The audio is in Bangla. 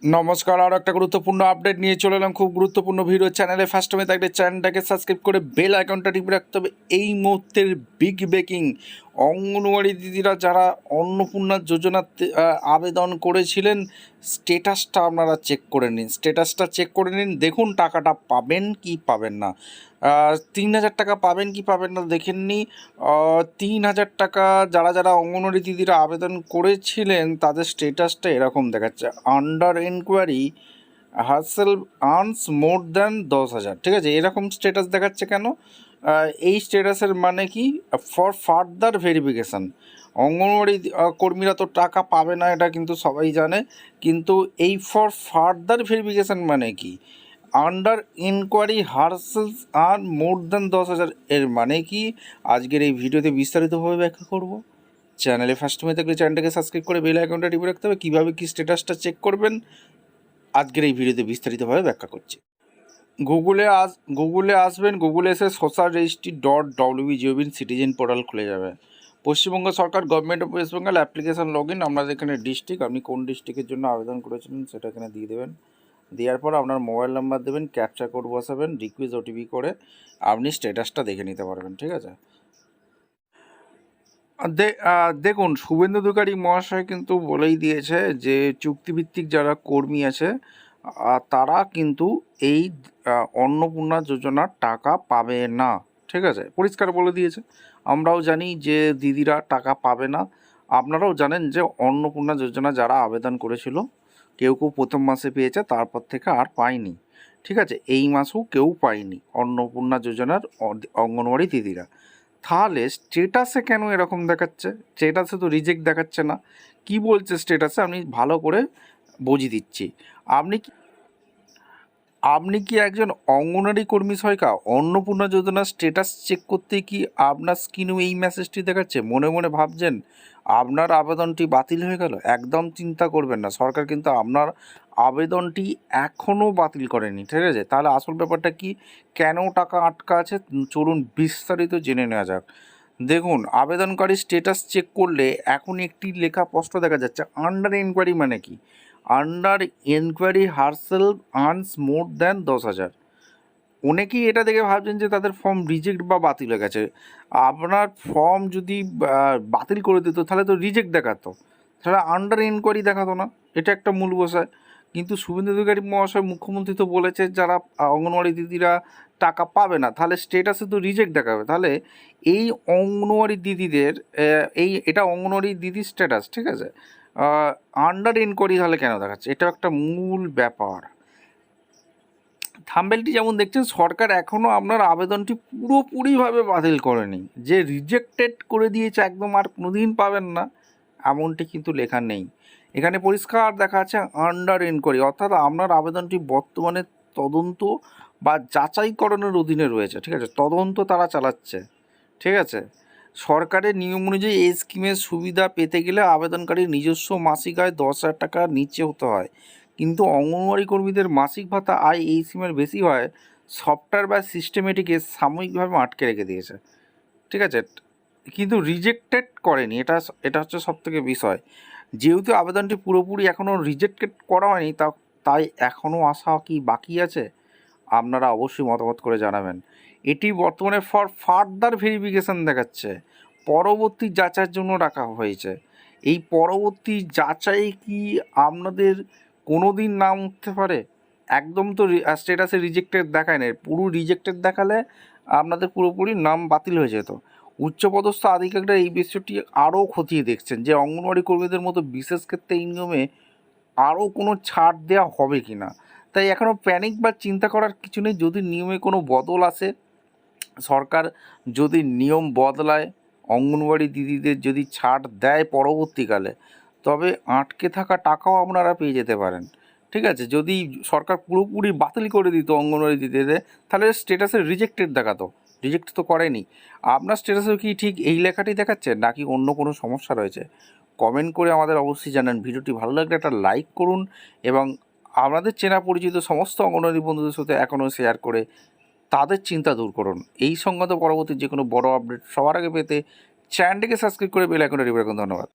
নমস্কার, আর একটা গুরুত্বপূর্ণ আপডেট নিয়ে চলে এলাম। খুব গুরুত্বপূর্ণ ভিডিও। চ্যানেলে ফার্স্ট টাইমে থাকলে চ্যানেলটাকে সাবস্ক্রাইব করে বেল আইকনটা টিপে রাখতে হবে। এই মুহূর্তের বিগ ব্রেকিং, অঙ্গনওয়াড়ি দিদিরা যারা অন্নপূর্ণা যোজনাতে আবেদন করেছিলেন, স্টেটাসটা আপনারা চেক করে নিন। স্টেটাসটা চেক করে নিন, দেখুন টাকাটা পাবেন কি পাবেন না। 3,000 টাকা পাবেন কি পাবেন না দেখেননি। 3,000 টাকা যারা যারা অঙ্গনওয়াড়ি দিদিরা আবেদন করেছিলেন তাদের স্টেটাসটা এরকম দেখাচ্ছে: under enquiry herself earns more than 10,000। ঠিক আছে, এরকম স্টেটাস দেখাচ্ছে কেন? এই স্টেটাসের মানে কি? For further verification. অঙ্গনওয়াড়ি কর্মীরা তো টাকা পাবে না, এটা কিন্তু সবাই জানে, কিন্তু এই ফর ফার্দার ভেরিফিকেশান মানে কি? আন্ডার ইনকোয়ারি হার্সেলস আর মোর দ্যান 10,000 এর মানে কি? আজকের এই ভিডিওতে বিস্তারিতভাবে ব্যাখ্যা করব। চ্যানেলে ফার্স্ট টাইমে থাকলে চ্যানেলটাকে সাবস্ক্রাইব করে বেল আইকনটা টিপে রাখতে হবে। কীভাবে কী স্ট্যাটাসটা চেক করবেন আজকের এই ভিডিওতে বিস্তারিতভাবে ব্যাখ্যা করছি। গুগলে আসবেন, গুগলে এসে social registry .wb.gov citizen portal খুলে যাবে। পশ্চিমবঙ্গ সরকার, government of West Bengal, application log in. আপনাদের এখানে ডিস্ট্রিক্ট, আপনি কোন ডিস্ট্রিক্টের জন্য আবেদন করেছিলেন সেটা এখানে দিয়ে দেবেন। দেওয়ার পর আপনার মোবাইল নাম্বার দেবেন, ক্যাপচা কোড বসাবেন, রিকোয়েস্ট ওটিপি করে আপনি স্ট্যাটাসটা দেখে নিতে পারবেন। ঠিক আছে, দেখুন, শুভেন্দু অধিকারী মহাশয় কিন্তু বলেই দিয়েছে যে চুক্তিভিত্তিক যারা কর্মী আছে তারা কিন্তু এই অন্নপূর্ণা যোজনার টাকা পাবে না। ঠিক আছে, পরিষ্কার বলে দিয়েছে। আমরাও জানি যে দিদিরা টাকা পাবে না। আপনারাও জানেন যে অন্নপূর্ণা যোজনা যারা আবেদন করেছিল কেউ কেউ প্রথম মাসে পেয়েছে, তারপর থেকে আর পায়নি। ঠিক আছে, এই মাসেও কেউ পায়নি অন্নপূর্ণা যোজনার অঙ্গনওয়াড়ি দিদিরা। তাহলে স্টেটাসে কেন এরকম দেখাচ্ছে? স্টেটাসে তো রিজেক্ট দেখাচ্ছে না। কি বলছে স্টেটাসে আমি ভালো করে বুঝিয়ে দিচ্ছি। আপনি কি একজন অঙ্গনওয়াড়ি কর্মী সহায়িকা? অন্নপূর্ণা যোজনার স্টেটাস চেক করতে কি আপনার স্ক্রিনেও এই মেসেজটি দেখাচ্ছে? মনে মনে ভাবছেন আপনার আবেদনটি বাতিল হয়ে গেল? একদম চিন্তা করবেন না, সরকার কিন্তু আপনার আবেদনটি এখনও বাতিল করেনি। ঠিক আছে, তাহলে আসল ব্যাপারটা কি, কেন টাকা আটকা আছে চলুন বিস্তারিত জেনে নেওয়া যাক। দেখুন, আবেদনকারী স্টেটাস চেক করলে এখন একটি লেখা স্পষ্ট দেখা যাচ্ছে। আন্ডার এনকোয়ারি মানে কি? Under enquiry herself earns more than 10,000। অনেকেই এটা দেখে ভাবছেন যে তাদের ফর্ম রিজেক্ট বা বাতিল হয়ে গেছে। আপনার ফর্ম যদি বাতিল করে দিত তাহলে তো রিজেক্ট দেখাতো, তাহলে আন্ডার এনকোয়ারি দেখাতো না। এটা একটা মূল বিষয়। কিন্তু শুভেন্দু অধিকারী মহাশয়, মুখ্যমন্ত্রী তো বলেছে যারা অঙ্গনওয়াড়ি দিদিরা টাকা পাবে না, তাহলে স্টেটাসে তো রিজেক্ট দেখাবে। তাহলে এই অঙ্গনওয়াড়ি দিদিদের এটা অঙ্গনওয়াড়ি দিদির স্ট্যাটাস। ঠিক আছে, আন্ডার এনকোয়ারি তাহলে কেন দেখাচ্ছে? এটা একটা মূল ব্যাপার। থাম্বেলটি যেমন দেখছেন, সরকার এখনও আপনার আবেদনটি পুরোপুরিভাবে বাতিল করেনি। যে রিজেক্টেড করে দিয়েছে একদম আর কোনোদিন পাবেন না এমনটি কিন্তু লেখা নেই। এখানে পরিষ্কার দেখা আছে আন্ডার এনকোয়ারি, অর্থাৎ আপনার আবেদনটি বর্তমানে তদন্ত বা যাচাইকরণের অধীনে রয়েছে। ঠিক আছে, তদন্ত তারা চালাচ্ছে। ঠিক আছে, সরকারের নিয়ম অনুযায়ী এই স্কিমের সুবিধা পেতে গেলে আবেদনকারীর নিজস্ব মাসিক আয় 10,000 টাকার নিচে হতে হয়। কিন্তু অঙ্গনওয়াড়ি কর্মীদের মাসিক ভাতা আয় এই স্কিমের বেশি হয়। সফটওয়্যার বা সিস্টেমেটিকে সাময়িকভাবে আটকে রেখে দিয়েছে। ঠিক আছে, কিন্তু রিজেক্টেড করেনি। এটা হচ্ছে সবথেকে বিষয়। যেহেতু আবেদনটি পুরোপুরি এখনও রিজেক্টেড করা হয়নি, তাই এখনও আসা কি বাকি আছে? আপনারা অবশ্যই মতামত করে জানাবেন। এটি বর্তমানে ফর ফার্দার ভেরিফিকেশান দেখাচ্ছে, পরবর্তী যাচাইয়ের জন্য রাখা হয়েছে। এই পরবর্তী যাচাই কি আপনাদের কোনো দিন নাম উঠতে পারে? একদম তো স্ট্যাটাসে রিজেক্টেড দেখায় না, পুরো রিজেক্টেড দেখালে আপনাদের পুরোপুরি নাম বাতিল হয়ে যেত। উচ্চপদস্থ আধিকারিকরা এই বিষয়টি আরও খতিয়ে দেখছেন যে অঙ্গনওয়াড়ি কর্মীদের মতো বিশেষ ক্ষেত্রে এই নিয়মে আরও কোনো ছাড় দেওয়া হবে কি না। তাই এখনও প্যানিক বা চিন্তা করার কিছু নেই। যদি নিয়মে কোনো বদল আসে, সরকার যদি নিয়ম বদলায়, অঙ্গনওয়াড়ি দিদিদের যদি ছাড় দেয় পরবর্তীকালে, তবে আটকে থাকা টাকাও আপনারা পেয়ে যেতে পারেন। ঠিক আছে, যদি সরকার পুরোপুরি বাতিল করে দিত অঙ্গনওয়াড়ি দিদিদের, তাহলে স্টেটাসে রিজেক্টেড দেখাতো। রিজেক্ট তো করেনি। আপনার স্টেটাসে কি ঠিক এই লেখাটি দেখাচ্ছে নাকি অন্য কোনো সমস্যা রয়েছে? কমেন্ট করে আমাদের অবশ্যই জানান। ভিডিওটি ভালো লাগলে একটা লাইক করুন এবং আমাদের চেনা পরিচিত সমস্ত অঙ্গনওয়াড়ি বন্ধুদের সাথে এখনও শেয়ার করে তাদের চিন্তা দূর করুন। এই সংক্রান্ত পরবর্তী যে কোনো বড় আপডেট সবার আগে পেতে চ্যানেলটিকে সাবস্ক্রাইব করে বেল আইকনটা টিপে রাখুন। ধন্যবাদ।